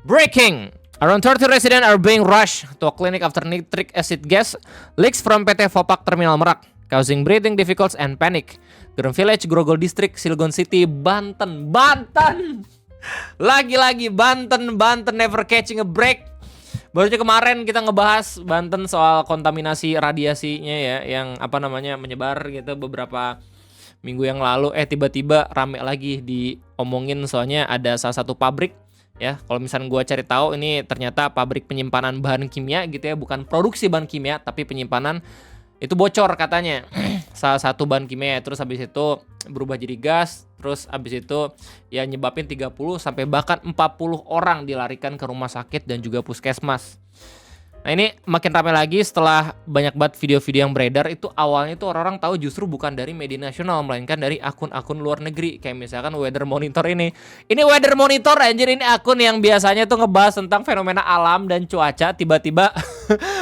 Breaking! Around 30 residents are being rushed to a clinic after nitric acid gas leaks from PT Vopak Terminal Merak, causing breathing difficulties and panic. Gerem Village, Grogol District, Cilegon City, Banten. Lagi-lagi Banten never catching a break. Barunya kemarin kita ngebahas Banten soal kontaminasi radiasinya ya, yang menyebar gitu beberapa minggu yang lalu. Tiba-tiba rame lagi diomongin soalnya ada salah satu pabrik. Ya, kalau misalnya gue cari tahu ini ternyata pabrik penyimpanan bahan kimia gitu ya, bukan produksi bahan kimia tapi penyimpanan itu bocor katanya. Salah satu bahan kimia, terus habis itu berubah jadi gas, terus habis itu ya nyebabin 30 sampai bahkan 40 orang dilarikan ke rumah sakit dan juga puskesmas. Nah ini makin ramai lagi setelah banyak banget video-video yang beredar. Itu awalnya itu orang-orang tahu justru bukan dari media nasional, melainkan dari akun-akun luar negeri. Kayak misalkan Weather Monitor ini. Ini Weather Monitor anjir, ini akun yang biasanya tuh ngebahas tentang fenomena alam dan cuaca. Tiba-tiba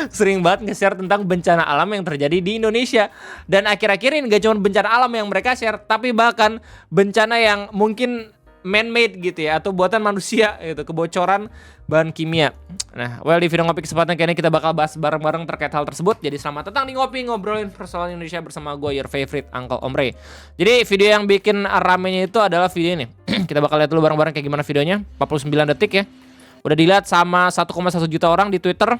sering banget nge-share tentang bencana alam yang terjadi di Indonesia. Dan akhir-akhir ini gak cuma bencana alam yang mereka share, tapi bahkan bencana yang mungkin man-made gitu ya, atau buatan manusia gitu, kebocoran bahan kimia. Nah, di video ngopi kesempatan kali ini kita bakal bahas bareng-bareng terkait hal tersebut. Jadi selamat datang di Ngopi, ngobrolin persoalan Indonesia bersama gue, your favorite Uncle Omre. Jadi video yang bikin ramenya itu adalah video ini. Kita bakal lihat dulu bareng-bareng kayak gimana videonya. 49 detik ya. Udah dilihat sama 1,1 juta orang di Twitter.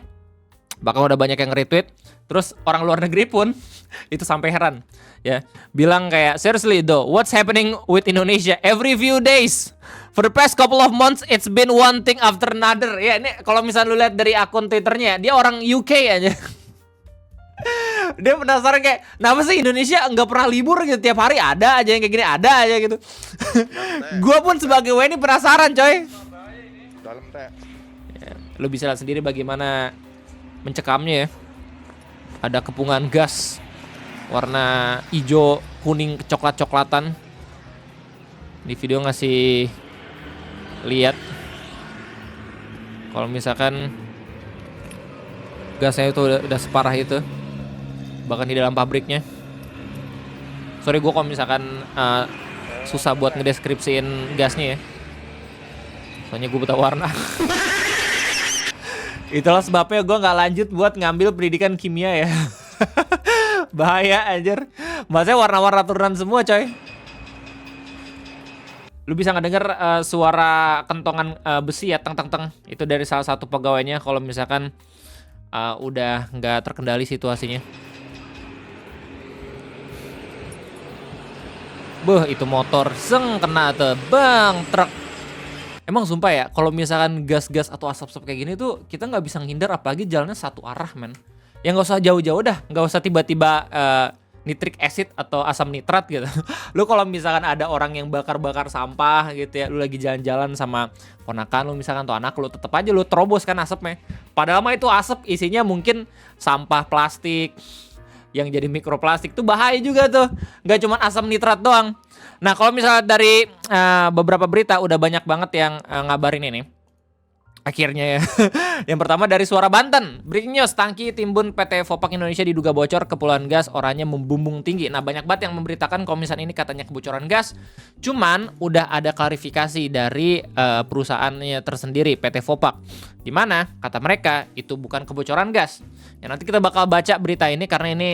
Bahkan udah banyak yang retweet. Terus orang luar negeri pun itu sampai heran ya, bilang kayak, seriously though, what's happening with Indonesia every few days for the past couple of months, it's been one thing after another. Ya ini kalau misalnya lu lihat dari akun Twitternya, dia orang UK aja. Dia penasaran kayak, kenapa sih Indonesia nggak pernah libur gitu, tiap hari ada aja yang kayak gini, ada aja gitu. Gua pun sebagai WNI penasaran coy. Dalam teh. Ya, lu bisa lihat sendiri bagaimana mencekamnya ya. Ada kepungan gas warna hijau, kuning, coklat-coklatan. Di video ngasih lihat kalau misalkan gasnya itu udah separah itu, bahkan di dalam pabriknya. Sorry gue kalau misalkan susah buat ngedeskripsiin gasnya ya, soalnya gue buta warna. Itulah sebabnya gue gak lanjut buat ngambil pendidikan kimia ya. Bahaya anjir. Maksudnya warna-warna turunan semua coy. Lu bisa ngedenger suara kentongan besi ya, teng-teng-teng. Itu dari salah satu pegawainya kalau misalkan udah gak terkendali situasinya. Itu motor zeng kena tuh, bang, truk. Emang sumpah ya, kalau misalkan gas-gas atau asap-asap kayak gini tuh kita nggak bisa ngindar, apalagi jalannya satu arah men. Ya nggak usah jauh-jauh dah, nggak usah tiba-tiba nitric acid atau asam nitrat gitu. Lu kalau misalkan ada orang yang bakar-bakar sampah gitu ya, lu lagi jalan-jalan sama ponakan lu misalkan atau anak lu, tetep aja lu terobos kan asapnya. Padahal mah itu asap isinya mungkin sampah plastik yang jadi mikroplastik, tuh bahaya juga tuh. Nggak cuma asam nitrat doang. Nah kalau misalnya dari beberapa berita udah banyak banget yang ngabarin ini. Akhirnya ya. Yang pertama dari Suara Banten. Breaking news, tangki timbun PT Vopak Indonesia diduga bocor, kepulan gas oranye membumbung tinggi. Nah banyak banget yang memberitakan kalau misalnya ini katanya kebocoran gas. Cuman udah ada klarifikasi dari perusahaannya tersendiri, PT Vopak. Dimana kata mereka itu bukan kebocoran gas. Ya nanti kita bakal baca berita ini karena ini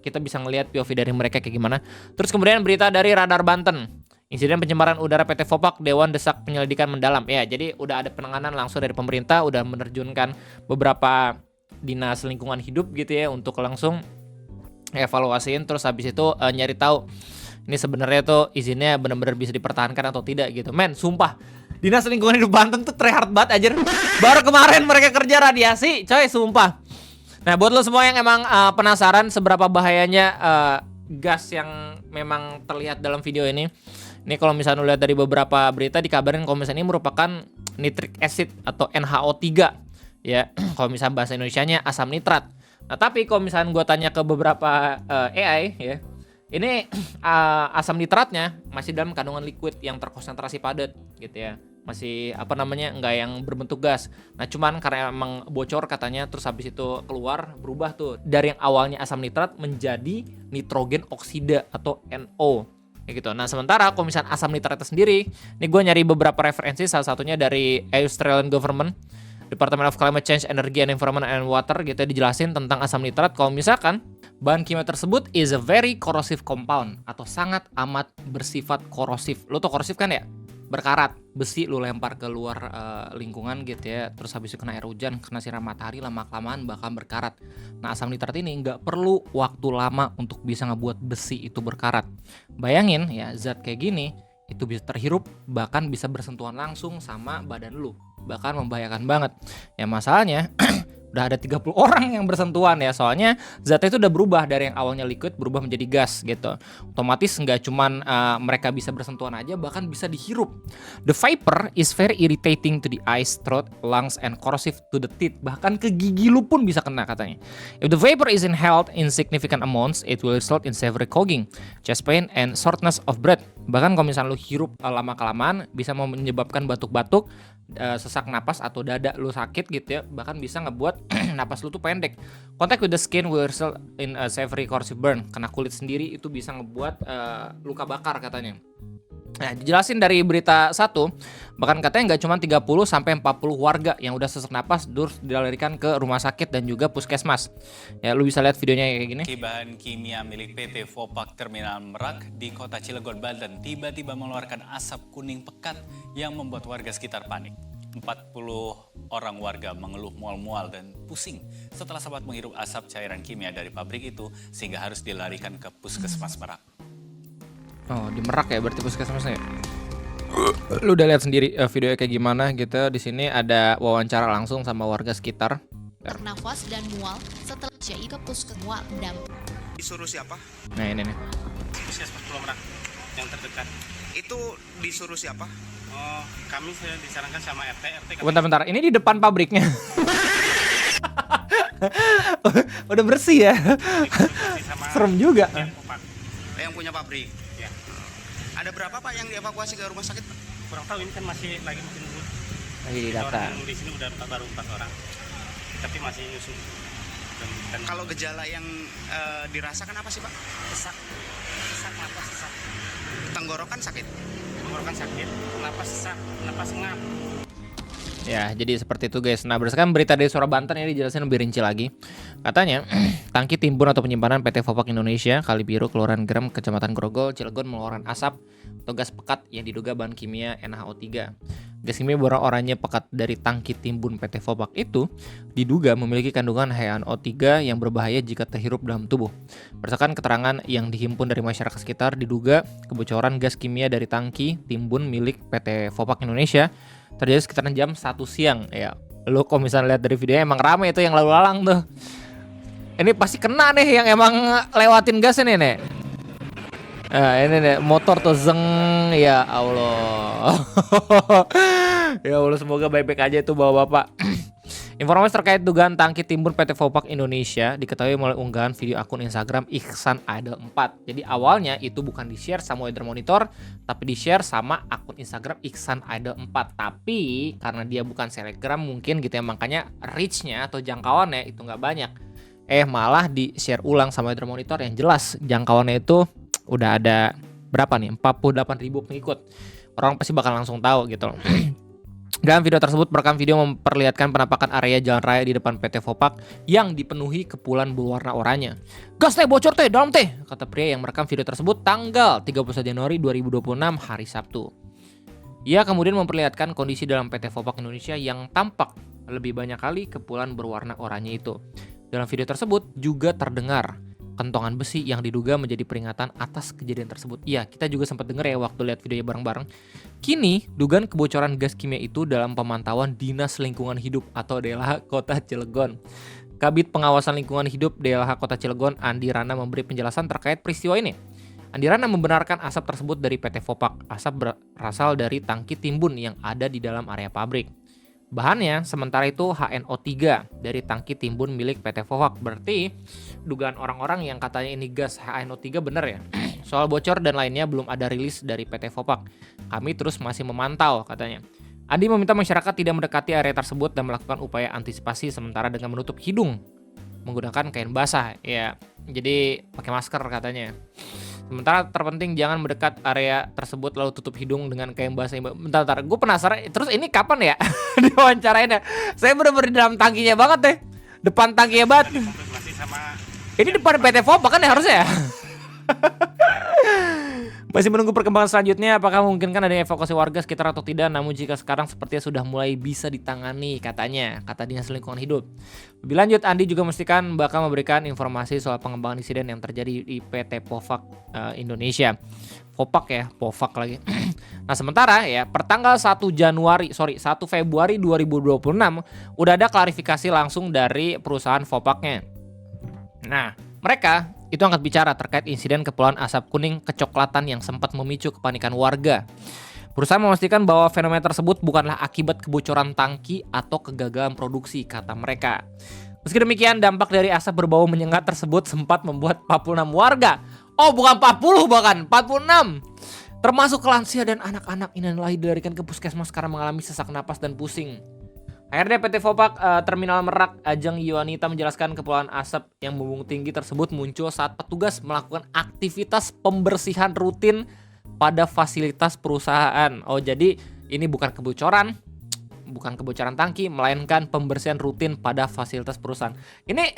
kita bisa ngelihat POV dari mereka kayak gimana. Terus kemudian berita dari Radar Banten. Insiden pencemaran udara PT Vopak, Dewan desak penyelidikan mendalam. Ya, jadi udah ada penanganan langsung dari pemerintah, udah menerjunkan beberapa dinas lingkungan hidup gitu ya untuk langsung evaluasiin, terus habis itu nyari tahu ini sebenarnya tuh izinnya benar-benar bisa dipertahankan atau tidak gitu. Men, sumpah. Dinas lingkungan hidup Banten tuh tryhard banget aja. Baru kemarin mereka kerja radiasi, coy, sumpah. Nah, buat lo semua yang emang penasaran seberapa bahayanya gas yang memang terlihat dalam video ini. Ini kalau misalnya lihat dari beberapa berita dikabarin kalau misalnya ini merupakan nitric acid atau NHO3 ya. Kalau misalnya bahasa Indonesianya asam nitrat. Nah, tapi kalau misalnya gue tanya ke beberapa AI ya, ini asam nitratnya masih dalam kandungan liquid yang terkonsentrasi padat gitu ya. Masih nggak yang berbentuk gas. Nah cuman karena emang bocor katanya, terus habis itu keluar berubah tuh dari yang awalnya asam nitrat menjadi nitrogen oksida atau NO. kayak gitu. Nah sementara kalau misalnya asam nitrat itu sendiri, ini gue nyari beberapa referensi, salah satunya dari Australian Government, Department of Climate Change, Energy and Environment and Water gitu, dijelasin tentang asam nitrat. Kalau misalkan bahan kimia tersebut is a very corrosive compound atau sangat amat bersifat korosif. Lo tau korosif kan ya? Berkarat, besi lu lempar ke luar lingkungan gitu ya, terus habis itu kena air hujan, kena sinar matahari, lama-kelamaan bakal berkarat. Nah asam nitrat ini nggak perlu waktu lama untuk bisa ngebuat besi itu berkarat. Bayangin ya, zat kayak gini itu bisa terhirup, bahkan bisa bersentuhan langsung sama badan lu, bahkan membahayakan banget. Ya masalahnya udah ada 30 orang yang bersentuhan ya, soalnya zatnya itu udah berubah dari yang awalnya liquid berubah menjadi gas gitu. Otomatis nggak cuman mereka bisa bersentuhan aja, bahkan bisa dihirup. The vapor is very irritating to the eyes, throat, lungs, and corrosive to the teeth. Bahkan ke gigi lu pun bisa kena katanya. If the vapor is inhaled in significant amounts, it will result in severe coughing, chest pain, and shortness of breath. Bahkan kalau misalnya lu hirup lama-kelamaan bisa menyebabkan batuk-batuk, sesak napas atau dada lu sakit gitu ya, bahkan bisa ngebuat napas lu tuh pendek. Contact with the skin will result in a severe corrosive burn. Kena kulit sendiri itu bisa ngebuat luka bakar katanya. Nah, dijelasin dari berita 1, bahkan katanya nggak cuma 30 sampai 40 warga yang udah sesak napas terus dilarikan ke rumah sakit dan juga puskesmas. Ya, lu bisa lihat videonya kayak gini. Bahan kimia milik PT Vopak Terminal Merak di kota Cilegon, Banten tiba-tiba mengeluarkan asap kuning pekat yang membuat warga sekitar panik. 40 orang warga mengeluh mual-mual dan pusing setelah sempat menghirup asap cairan kimia dari pabrik itu sehingga harus dilarikan ke puskesmas Merak. Oh, di Merak ya berarti puskesmasnya. Lu udah lihat sendiri videonya kayak gimana gitu. Di sini ada wawancara langsung sama warga sekitar. Bernafas dan mual setelah Syai ke puskesmas Disuruh siapa? Nah ini nih. Puskesmas Pulau Merak yang terdekat. Itu disuruh siapa? Oh, kami sudah disarankan sama RT. Bentar, ini di depan pabriknya. Udah bersih ya. Sama Serem juga. Vopak. Yang punya pabrik. Ya. Ada berapa Pak yang dievakuasi ke rumah sakit? Kurang tahu, ini kan masih nunggu. Lagi di data. Orang yang di sini udah baru 4 orang. Tapi masih nyusul. Dan Kalau gejala yang dirasakan apa sih Pak? sesak napas sesak. Tenggorokan sakit. Tenggorokan sakit, napas sesak, napas ngap. Ya, jadi seperti itu guys. Nah, berdasarkan berita dari Suara Banten ini dijelasin lebih rinci lagi. Katanya, tangki timbun atau penyimpanan PT Vopak Indonesia, Kali Biru, Kelurahan Grem, Kecamatan Grogol, Cilegon mengeluarkan asap atau gas pekat yang diduga bahan kimia NaO3. Gas kimia berwarna oranye pekat dari tangki timbun PT Vopak itu diduga memiliki kandungan HNO3 yang berbahaya jika terhirup dalam tubuh. Berdasarkan keterangan yang dihimpun dari masyarakat sekitar, diduga kebocoran gas kimia dari tangki timbun milik PT Vopak Indonesia terjadi sekitar jam 1 siang. Ya, lu kalau misalnya lihat dari videonya emang rame itu yang lalu lalang tuh. Ini pasti kena nih yang emang lewatin gas ini nih. Nah, ini nih motor tuh zeng, ya Allah. Ya Allah, semoga baik-baik aja itu bapak-bapak. Informasi terkait dugaan tangki timbun PT Vopak Indonesia diketahui melalui unggahan video akun Instagram Ihsan Idol 4. Jadi awalnya itu bukan di-share sama Weather Monitor, tapi di-share sama akun Instagram Ihsan Idol 4. Tapi karena dia bukan selebgram mungkin gitu ya, makanya reach-nya atau jangkauannya itu nggak banyak. Malah di-share ulang sama Weather Monitor yang jelas jangkauannya itu udah ada berapa nih? 48.000 pengikut. Orang pasti bakal langsung tahu gitu loh. Dalam video tersebut, perekam video memperlihatkan penampakan area jalan raya di depan PT Vopak yang dipenuhi kepulan berwarna oranye. "Gas teh bocor teh, dalam teh," kata pria yang merekam video tersebut tanggal 31 Januari 2026 hari Sabtu. Ia kemudian memperlihatkan kondisi dalam PT Vopak Indonesia yang tampak lebih banyak kali kepulan berwarna oranye itu. Dalam video tersebut juga terdengar kentongan besi yang diduga menjadi peringatan atas kejadian tersebut. Iya, kita juga sempat dengar ya waktu lihat videonya bareng-bareng. Kini, dugaan kebocoran gas kimia itu dalam pemantauan Dinas Lingkungan Hidup atau DLH Kota Cilegon. Kabid Pengawasan Lingkungan Hidup DLH Kota Cilegon, Andi Rana, memberi penjelasan terkait peristiwa ini. Andi Rana membenarkan asap tersebut dari PT Vopak. Asap berasal dari tangki timbun yang ada di dalam area pabrik. Bahannya sementara itu HNO3 dari tangki timbun milik PT Vopak. Berarti dugaan orang-orang yang katanya ini gas HNO3 benar ya. Soal bocor dan lainnya belum ada rilis dari PT Vopak. Kami terus masih memantau katanya. Andi meminta masyarakat tidak mendekati area tersebut dan melakukan upaya antisipasi sementara dengan menutup hidung menggunakan kain basah. Ya, jadi pakai masker katanya. Sementara terpenting jangan mendekat area tersebut lalu tutup hidung dengan kain basah. Bentar, gue penasaran. Terus ini kapan ya diwawancarainnya? Saya bener-bener di dalam tangkinya banget deh. Depan tangkinya banget. Konfirmasi sama Ini depan PT Fopak kan ya harusnya ya? Masih menunggu perkembangan selanjutnya apakah memungkinkan ada evakuasi warga sekitar atau tidak. Namun jika sekarang sepertinya sudah mulai bisa ditangani katanya, kata Dinas Lingkungan Hidup. Lebih lanjut, Andi juga memastikan bakal memberikan informasi soal pengembangan insiden yang terjadi di PT Pofak Indonesia. Fopak ya, Pofak lagi. Nah sementara ya, pertanggal 1 Februari 2026 udah ada klarifikasi langsung dari perusahaan Fopaknya. Nah, mereka itu angkat bicara terkait insiden kepulan asap kuning kecoklatan yang sempat memicu kepanikan warga. Perusahaan memastikan bahwa fenomena tersebut bukanlah akibat kebocoran tangki atau kegagalan produksi, kata mereka. Meski demikian, dampak dari asap berbau menyengat tersebut sempat membuat 46 warga, oh bukan 40 bahkan, 46, termasuk lansia dan anak-anak ini dilarikan ke puskesmas karena mengalami sesak napas dan pusing. Akhirnya PT Fopak Terminal Merak Ajeng Yuanita menjelaskan kepulan asap yang membumbung tinggi tersebut muncul saat petugas melakukan aktivitas pembersihan rutin pada fasilitas perusahaan. Oh jadi ini bukan kebocoran tangki, melainkan pembersihan rutin pada fasilitas perusahaan. Ini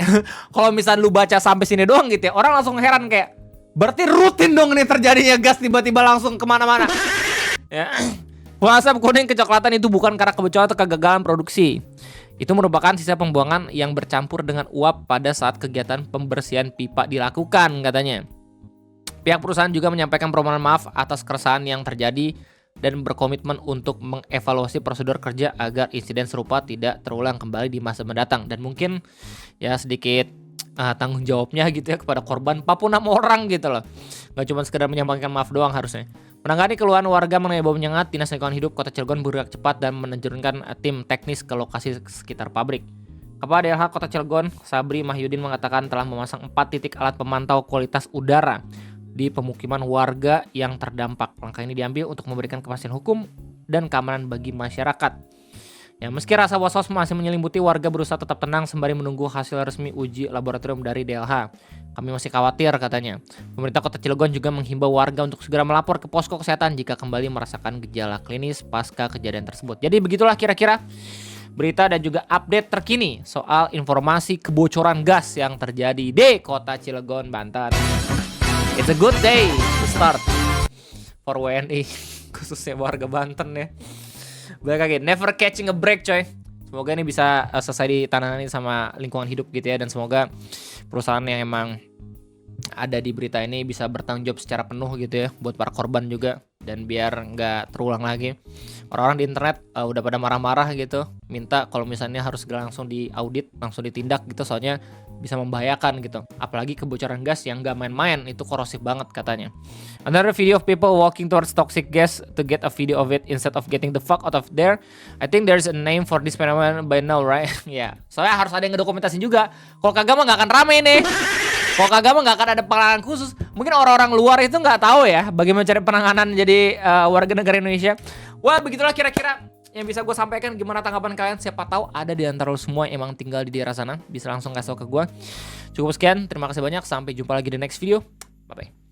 kalau misalnya lu baca sampai sini doang gitu ya, orang langsung heran kayak, berarti rutin dong nih terjadinya gas tiba-tiba langsung kemana-mana. Ya. Asap kuning kecoklatan itu bukan karena kebocoran atau kegagalan produksi. Itu merupakan sisa pembuangan yang bercampur dengan uap pada saat kegiatan pembersihan pipa dilakukan, katanya. Pihak perusahaan juga menyampaikan permohonan maaf atas keresahan yang terjadi dan berkomitmen untuk mengevaluasi prosedur kerja agar insiden serupa tidak terulang kembali di masa mendatang. Dan mungkin ya sedikit tanggung jawabnya gitu ya kepada korban 46 orang gitu loh. Gak cuma sekedar menyampaikan maaf doang harusnya. Menangani keluhan warga mengenai bau menyengat, Dinas Lingkungan Hidup Kota Cilegon bergerak cepat dan menerjunkan tim teknis ke lokasi sekitar pabrik. Kepala DLH Kota Cilegon, Sabri Mahyudin mengatakan telah memasang 4 titik alat pemantau kualitas udara di pemukiman warga yang terdampak. Langkah ini diambil untuk memberikan kepastian hukum dan keamanan bagi masyarakat. Ya, meski rasa was-was masih menyelimuti, warga berusaha tetap tenang sembari menunggu hasil resmi uji laboratorium dari DLH. Kami masih khawatir, katanya. Pemerintah Kota Cilegon juga menghimbau warga untuk segera melapor ke posko kesehatan jika kembali merasakan gejala klinis pasca kejadian tersebut. Jadi begitulah kira-kira berita dan juga update terkini soal informasi kebocoran gas yang terjadi di Kota Cilegon, Banten. It's a good day to start for WNI, khususnya warga Banten ya. Balik lagi, never catching a break coy. Semoga ini bisa selesai ditangani sama lingkungan hidup gitu ya. Dan semoga perusahaan yang emang ada di berita ini bisa bertanggung jawab secara penuh gitu ya, buat para korban juga. Dan biar nggak terulang lagi. Orang-orang di internet udah pada marah-marah gitu, minta kalau misalnya harus langsung diaudit, langsung ditindak gitu, soalnya bisa membahayakan gitu. Apalagi kebocoran gas yang nggak main-main, itu korosif banget katanya. Another video of people walking towards toxic gas to get a video of it instead of getting the fuck out of there. I think there's a name for this phenomenon by now, right? Ya, soalnya harus ada yang ngedokumentasiin juga. Kalau kagak mah nggak akan rame nih. Kalau kagak mah nggak akan ada penanganan khusus. Mungkin orang-orang luar itu nggak tahu ya bagaimana cara penanganan jadi warga negara Indonesia. Wah, begitulah kira-kira yang bisa gue sampaikan. Gimana tanggapan kalian? Siapa tahu ada di antara lo semua yang emang tinggal di daerah sana, bisa langsung kasih tau ke gue. Cukup sekian, terima kasih banyak. Sampai jumpa lagi di next video. Bye-bye.